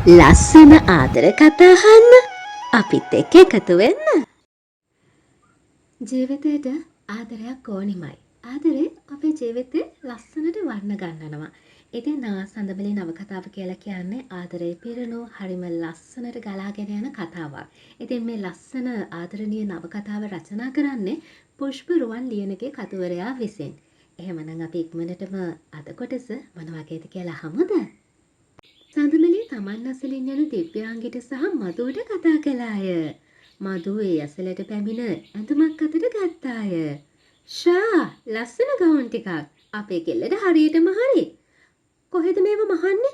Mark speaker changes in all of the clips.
Speaker 1: ලස්සන ආදර කතා අහන්න අපිත් එක්ක එකතු වෙන්න. ජීවිතේට ආදරයක් ඕනිමයි. ආදරේ අපේ ජීවිතේ ලස්සනට වර්ණ ගන්නනවා. ඉතින් සඳබලේ නවකතාව කියලා කියන්නේ ආදරේ පිරුණු හරිම ලස්සනට ගලාගෙන යන කතාවක්. ඉතින් මේ ලස්සන ආදරණීය නවකතාව රචනා කරන්නේ පුෂ්ප රුවන් ලියනගේ කතුවරයා විසින්. එහෙමනම් අපි ඉක්මනටම අද කොටස මොන වගේද කියලා අහමුද? සඳමලේ තමන් අසලින් යන දිව්‍යාංගිට සහ මදුවට කතා කළාය. මදු ඒ අසලට පැමිණ ඇඳුමක් අතට ගත්තාය. ෂා ලස්සන ගවුන් ටිකක් අපේ කෙල්ලට හරියටම හරි. කොහෙද මේව මහන්නේ?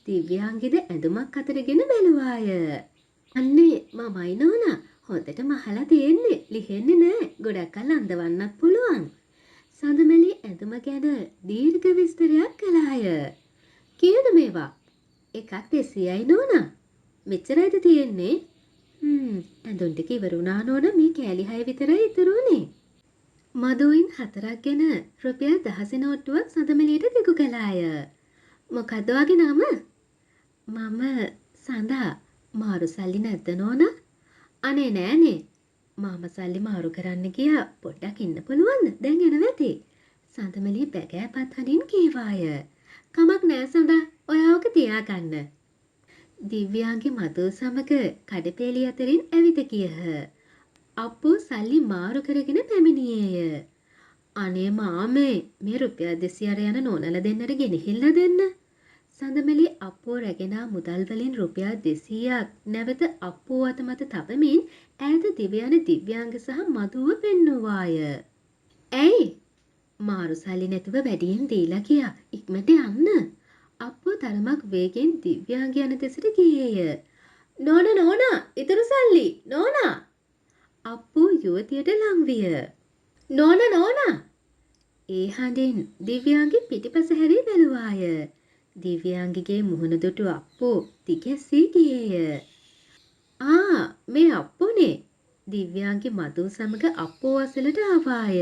Speaker 1: දිව්‍යාංගිද ඇඳුමක් අතටගෙන බැලුවාය. අන්නේ මමයි නෝනා හොඳට මහලා තියෙන්නේ ලිහෙන්නේ නෑ ගොඩක් කල් අඳවන්නත් පුළුවන්. සඳමලේ ඇඳුම ගැන දීර්ඝ විස්තරයක් කළාය. කීයද මේවා? එකක් 200යි නෝනා. මෙච්චරයිද තියෙන්නේ? ඇඳුම් ටික ඉවර වුණා නෝනා මේ කෑලි 6 විතරයි ඉතුරු වුණේ. මදුයින් 4ක් ගෙන රුපියල් 10 නෝට්ටුවක් සඳමලියට දිගු කළාය. මොකද්ද වගේ නම? මම සඳා. මාරු සල්ලි නැද්ද නෝනා? අනේ නෑනේ. මාම සල්ලි මාරු කරන්න ගියා පොඩ්ඩක් ඉන්න පුළුවන්ද? දැන් එනවා ඇති. සඳමලිය බැගෑපත් හනින් කීවාය. කමක් නෑ සඳා. ඔයාවක තියාගන්න. දිව්‍යාංගේ මදු සමග කඩපේලි අතරින් ඇවිද ගියහ. අප්පෝ සල්ලි මාරු කරගෙන පැමිණියේය. අනේ මාමේ මේ රුපියල් 200 යන නෝනල දෙන්නට ගෙනහිල්ලා දෙන්න. සඳමලි අප්පෝ රැගෙන මුදල් වලින් රුපියල් 200ක් නැවත අප්පෝ අත මත තබමින් ඈත දිව යන දිව්‍යාංග සහ මදුව පෙන්නුවාය. ඇයි? මාරු සල්ලි නැතුව වැඩියෙන් දීලා ගියා. ඉක්මනට යන්න. අප්පෝ තරමක් වේගෙන් දිව්‍යාංග යන දෙසට ගියේය. නෝනා ඉතුරු සල්ලි නෝනා. අප්පෝ යුවතියට ලං විය. නෝනා. ඒ හඬින් දිව්‍යාංගි පිටිපස හැරී බැලුවාය. දිව්‍යාංගිගේ මුහුණ දුටු අප්පෝ තිගැස්සී ගියේය. මේ අප්පෝනේ. දිව්‍යාංගි මදු සමග අප්පෝ අසලට ආවාය.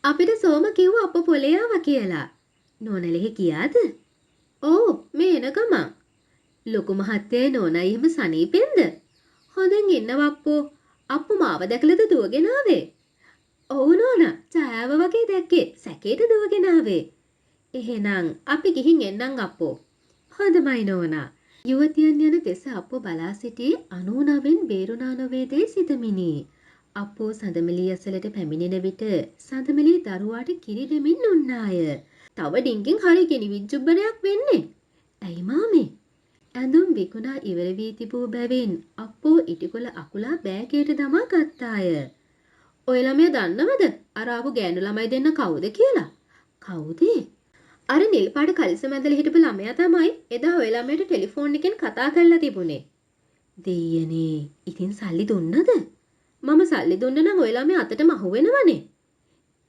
Speaker 1: අපිට සෝම කිව්වා අප්පෝ පොලේ ආවා කියලා. නෝනලෙහි ගියාද? ඔව් මේ එන ගමන්. ලොකු මහත්තයයි නෝනයි එහෙම සනීපෙන්ද? හොඳින් ඉන්නවා අප්පෝ. අප්පු මාව දැකලාද දුවගෙන ආවේ? ඔව් නෝනා ඡායාව වගේ දැක්කේ සැකේට දුවගෙන ආවේ. එහෙනම් අපි ගිහින් එන්නම් අප්පෝ. හොඳමයි නෝනා. යුවතියන් යන දෙස අප්පෝ බලා සිටී 99න් බේරුණා නොවේදේ සිතමිනි. අප්පෝ සඳමලී අසලට පැමිණෙන විට සඳමලී දරුවාට කිරි දෙමින් උන්නාය. තව ඩිංගින් හරි ගෙනිවිජ්ජුබ්බරයක් වෙන්නේ. ඇයි මාමේ? ඇඳුම් විකුණා ඉවර වී තිබූ බැවින් අප්පෝ ඉටිකොල අකුලා බෑගයට දමා ගත්තාය. ඔය ළමයා දන්නවද අර ආපු ගෑනු ළමයි දෙන්න කවුද කියලා? කවුද? අර නිල් පාට කලිසම ඇඳලා හිටපු ළමයා තමයි එදා ඔය ළමයට ටෙලිෆෝන් එකෙන් කතා කරලා තිබුණේ. දෙයියනේ ඉතින් සල්ලි දුන්නද? මම සල්ලි දුන්න නම් ඔය ළමයා අතටම අහු වෙනවනේ.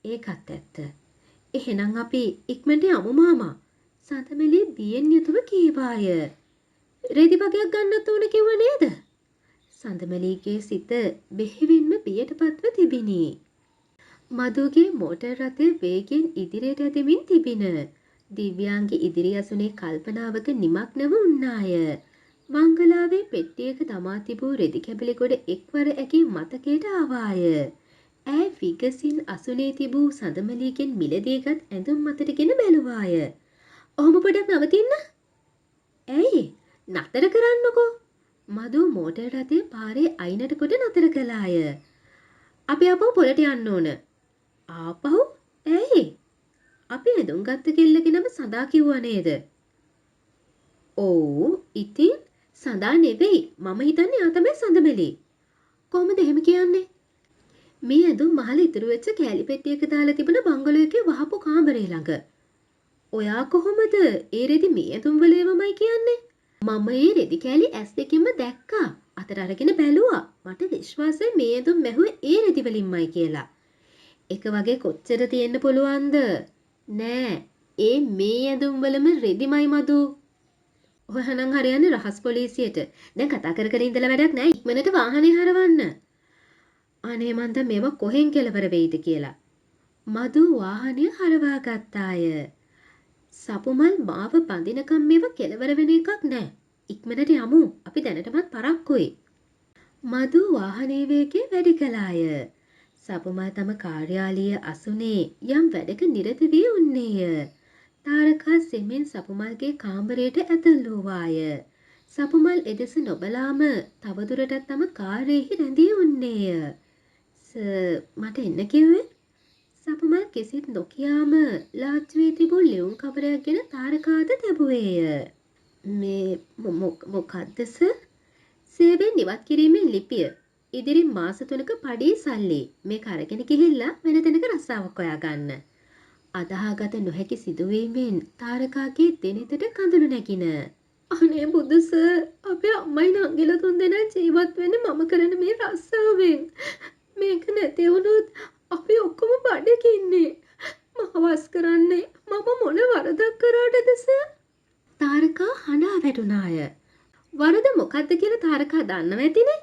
Speaker 1: ඒකත් ඇත්ත. එහෙනම් අපි ඉක්මනට යමු මාමා. සඳමලී බියෙන් යුතුව කීවාය. රෙදි වගයක් ගන්නත් ඕන කිව්ව නේද? සඳමලීගේ සිත බෙහෙවින්ම බියටපත්ව තිබිනි. මදුගේ මෝටර් රථය වේගෙන් ඉදිරියට ඇදෙමින් තිබින. දිව්‍යාංගි ඉදිරි අසුනේ කල්පනාවක නිමග්නව උන්නාය. මංගලාවේ පෙට්ටියක දමා තිබූ රෙදි කැබලි ගොඩ එක්වර ඇගේ මතකයට ආවාය. ඈ විගසින් අසුනේ තිබූ සඳමලීගෙන් මිලදීගත් ඇඳුම් අතටගෙන බැලුවාය. ඔහොම පොඩක් නවතින්න. ඇයි? නතර කරන්නකෝ. මදු මෝටර් රථය පාරේ අයිනට කොට නතර කළාය. අපි ආපහු පොලට යන්න ඕන. ආපහු? ඇයි? අපි ඇඳුම් ගත්ත කෙල්ලගෙනම සඳා කිව්වා නේද? ඔව් ඉතින් සඳා නෙවෙයි මම හිතන්නේ ආ තමයි සඳමලී. කොහොමද එහෙම කියන්නේ? මේ ඇඳුම් මහල ඉතුරු වෙච්ච කෑලි පෙට්ටියක දාලා තිබුණ බංගලෝ එකේ වහපු කාමරේ ළඟ. ඔයා කොහොමද ඒ රෙදි මේ ඇඳුම් වල ඒවමයි කියන්නේ? මම ඒ රෙදි කෑලි ඇස් දෙකින්ම දැක්කා. අතට අරගෙන බැලුවා. මට විශ්වාසයි මේ ඇඳුම් මැහුවේ ඒ රෙදි වලින්මයි කියලා. එක වගේ කොච්චර තියෙන්න පුළුවන්ද? නෑ. ඒ මේ ඇඳුම් වලම රෙදිමයි මදු. ඔයහනම් හරියන්නේ රහස් පොලිසියට. දැන් කතා කර කර ඉඳලා වැඩක් නෑ. ඉක්මනට වාහනේ හරවන්න. අනේ මන්ද මේවා කොහෙන් කෙලවර වෙයිද කියලා. මදු වාහනය හරවා ගත්තාය. සපුමල් මාව බඳිනකම් මේවා කෙලවර වෙන එකක් නෑ. ඉක්මනට යමු. අපි දැනටමත් පරක්කුයි. මදු වාහනේ වේගය වැඩි කළාය. සපුමල් තම කාර්යාලීය අසුනේ යම් වැඩක නිරත වී උන්නේය. තාරකා සෙමෙන් සපුමල්ගේ කාමරයට ඇතුල් වූවාය. සපුමල් එදෙස නොබලාම තවදුරටත් තම කාර්යෙහි රැඳී උන්නේය. මට එන්න කිව්වේ? සපුමල් කිසිත් නොකියාම ලාච්චුවේ තිබූ ලියුම් කවරයක් ගෙන තාරකාට තැබුවේය. මේ මොකක්ද සර්? සේවයෙන් ඉවත් කිරීමේ ලිපිය. ඉදිරි මාස 3ක පඩි සල්ලි. මේක අරගෙන ගිහිල්ලා වෙන තැනක රස්සාවක් හොයාගන්න. අදාහගත නොහැකි සිදුවීමෙන් තාරකාගේ දෙනෙතට කඳුළු නැගින. අනේ බුදු සර්, අපේ අම්මයි නංගිලා තුන්දෙනා ජීවත් වෙන්නේ මම කරන මේ රස්සාවෙන්. මේක නැති වුණොත් අපි ඔක්කොම බඩේක ඉන්නේ. මහවස් කරන්නේ මම මොන වරදක් කරාටද සර්? තාරකා හඬා වැටුණාය. වරද මොකද්ද කියලා තාරකා දන්නව ඇතිනේ.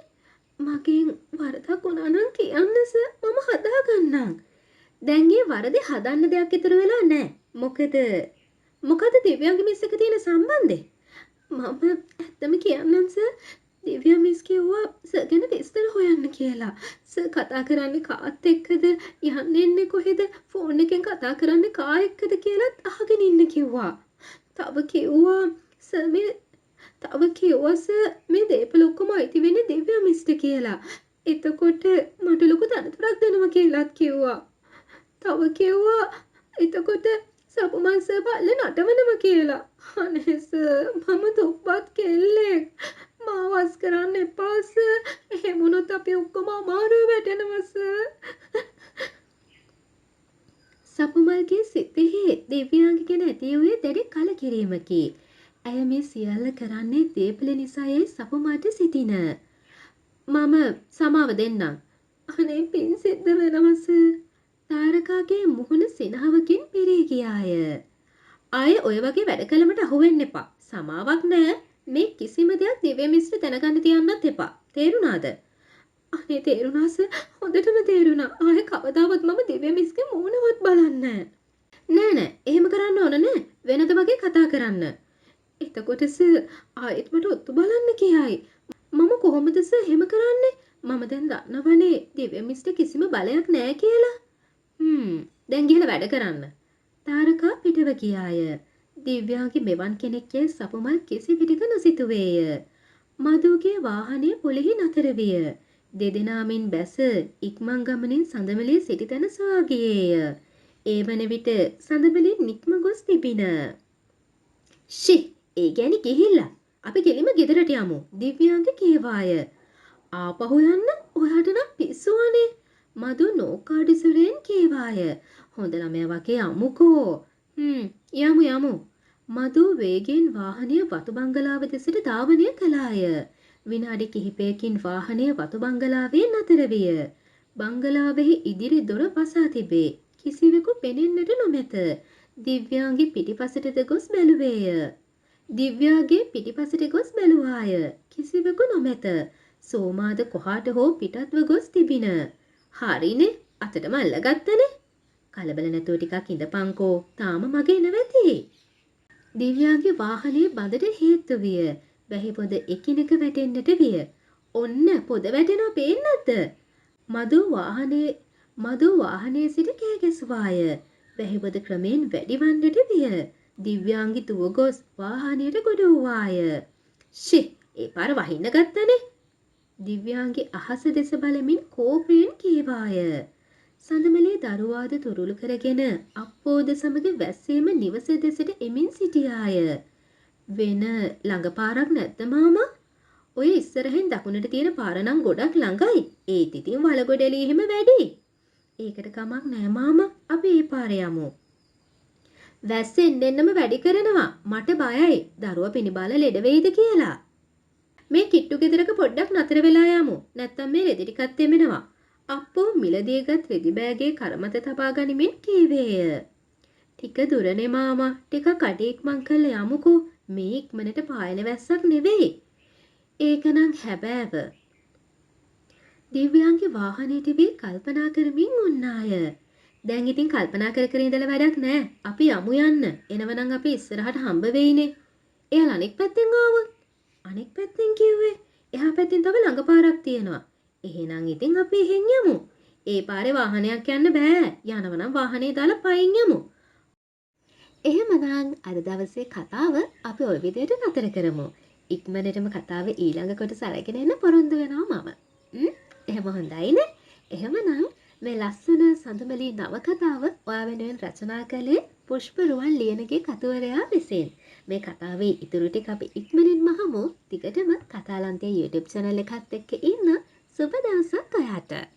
Speaker 1: මගෙන් වරදක් වුණා නම් කියන්න සර්, මම හදාගන්නම්. දැන් ඒ වරදේ හදන්න දෙයක් ඉතුරු වෙලා නැහැ. මොකද දිව්‍යාගේ මිස් එක තියෙන සම්බන්ධය? මම ඇත්තම කියන්නම් සර්, දිව්‍යා මිස් කිව්වා සර් ගැන විස්තර හොයන්න කියලා. සර් කතා කරන්නේ කාත් එක්කද, යන්නේ කොහෙද, ෆෝන් එකෙන් කතා කරන්නේ කා එක්කද කියලාත් අහගෙන ඉන්න කිව්වා. තව කිව්වා සර් මේ දේපල ඔක්කොම අයිති වෙන්නේ දිව්‍යා මිස්ට කියලා. එතකොට මට ලොකු තනතුරක් දෙනවා කියලාත් කිව්වා. තව කිව්වා එතකොට සපුමල් සර් බල්ල නටවනවා කියලා. අනේ සර්, මම දුප්පත් කෙල්ලෙක්. මාවස් කරන්න එපා සර්. එහෙම වුණොත් අපි ඔක්කොම අමාරුවේ වැටෙනවා සර්. සපුමල්ගේ සිතෙහි දිව්‍යාංග ගැන ඇති වූයේ දැඩි කලකිරීමකි. ඇය මේ සියල්ල කරන්නේ දේපල නිසායි සපුමල්ට සිටින. මම සමාව දෙන්නම්. අනේ පින් සිද්ධ වෙනවා සර්. තාරකාගේ මුහුණ සිනහවකින් පිරී ගියාය. ආයේ ඔය වගේ වැඩ කළමට අහු වෙන්න එපා. සමාවක් නෑ. මේ කිසිම දෙයක් දිව්‍ය මිස්ට දැනගන්න තියන්නත් එපා. තේරුණාද? අනේ තේරුණා සර්. හොඳටම තේරුණා. ආයේ කවදාවත් මම දිව්‍ය මිස්ගේ මූණවත් බලන්නේ නෑ. එහෙම කරන්න ඕන නෑ. වෙනද වගේ කතා කරන්න. එතකොට සර් ආයෙත් මට ඔත්තු බලන්න කියයි. මම කොහොමද සර් එහෙම කරන්නේ? මම දැන් දන්නවනේ දිව්‍ය මිස්ට කිසිම බලයක් නෑ කියලා. දැන් ගිහලා වැඩ කරන්න. තාරකා පිටව ගියාය. දිව්‍යාගේ මෙවන් කෙනෙක්ගේ සපුමල් කිසි විටක නොසිතුවේය. මදුගේ වාහනය පොළෙහි නතර විය. දෙදෙනාමින් බැස ඉක්මන් ගමනින් සඳමලේ සිටි තැන සොයා ගියේය. ඒ වන විට සඳමලින් නික්ම ගොස් තිබින. ඒ ගැනි ගිහිල්ලා අපි කෙලිම ගෙදරට යමු. දිව්‍යාංග කීවාය. ආපහු යන්න ඔයාට නම් පිස්සුවනේ. මදු නෝකාඩිසුරෙන් කීවාය. හොඳ ළමයා වගේ යමුකෝ. යමු. මදු වේගෙන් වාහනය වතු බංගලාව දෙසට ධාවනය කළාය. විනාඩි කිහිපයකින් වාහනය වතු බංගලාවේ නතර විය. බංගලාවෙහි ඉදිරි දොර වසා තිබේ. කිසිවෙකු පෙනෙන්නට නොමැත. දිව්‍යාංගේ පිටිපසටද ගොස් බැලුවේය. දිව්‍යාගේ පිටිපසට ගොස් බැලුවාය. කිසිවෙකු නොමැත. සෝමාද කොහාට හෝ පිටත්ව ගොස් තිබින. හරිනේ, අතටම අල්ලගත්තනේ. කලබල නැතුව ටිකක් ඉඳපන්කෝ. තාම මගේ නැවති. දිව්‍යාගේ වාහනේ බඳට හේතු විය. වැහි පොද එකිනෙක වැටෙන්නට විය. ඔන්න පොද වැටෙනවා පේන්නද? මදු වාහනේ සිට කෑ ගැසුවාය. වැහි පොද ක්‍රමයෙන් වැඩි වන්නට විය. දිව්‍යාංගි දුව ගොස් වාහනයට ගොඩ වූවාය. ඒ පාර වහින්න ගත්තනේ. දිව්‍යාංගි අහස දෙස බලමින් කෝපයෙන් කීවාය. සඳමලේ දරුවාද තුරුළු කරගෙන අප්පෝද සමග වැස්සේම නිවස දෙසට එමින් සිටියාය. වෙන ළඟ පාරක් නැද්ද මාමා? ඔය ඉස්සරහෙන් දකුණට තියෙන පාර නම් ගොඩක් ළඟයි. ඒත් ඉතින් වලගොඩලිය එහෙම වැඩි. ඒකට කමක් නෑ මාමා. අපි ඒ පාරේ යමු. වැස්සෙන් දෙන්නම වැඩි කරනවා. මට බයයි. දරුවා පිනිබාල ලෙඩ වෙයිද කියලා. මේ කිට්ටු ගෙදරක පොඩ්ඩක් නතර වෙලා යමු. නැත්තම් මේ රෙදි ටිකක් තෙමෙනවා. අප්පෝ මිලදීගත් රෙදි බෑගේ කරමත තබා ගනිමින් කීවේය. ටික දුරනේ මාමා. ටික කඩේක්මන් කරලා යමුකෝ. මේ ඉක්මනට පායන වැස්සක් නෙවෙයි. ඒකනම් හැබෑව. දිව්‍යාංගේ වාහනේ තිබී කල්පනා කරමින් උන්නාය. දැන් ඉතින් කල්පනා කර ඉඳලා වැඩක් නෑ. අපි යමු යන්න. එනවනම් අපි ඉස්සරහට හම්බ වෙයිනේ. එයාලා අනෙක් පැත්තෙන් ආවොත්. අනෙක් පැත්තෙන් කිව්වේ එහා පැත්තෙන් තව ළඟ පාරක් තියෙනවා. එහෙනම් ඉතින් අපි එහෙන් යමු. ඒ පාරේ වාහනයක් යන්න බෑ. යනවනම් වාහනේ දාලා පයින් යමු. එහෙමනම් අද දවසේ කතාව අපි ওই විදිහට නතර කරමු. ඉක්මනටම කතාවේ ඊළඟ කොටස අරගෙන එන්න පොරොන්දු වෙනවා මම. එහෙම හොඳයිනේ. එහෙමනම් මේ ලස්සන සඳමලී නවකතාව ඔයා වෙනුවෙන් රචනා කළේ පුෂ්ප රුවන් ලියනගේ කතුවරයා විසින්. මේ කතාවේ ඉතුරු ටික අපි ඉක්මනින්ම අහමු. ටිකටම කතාලන්තේ YouTube channel එකත් එක්ක ඉන්න සුබ දවසක් ඔයාට.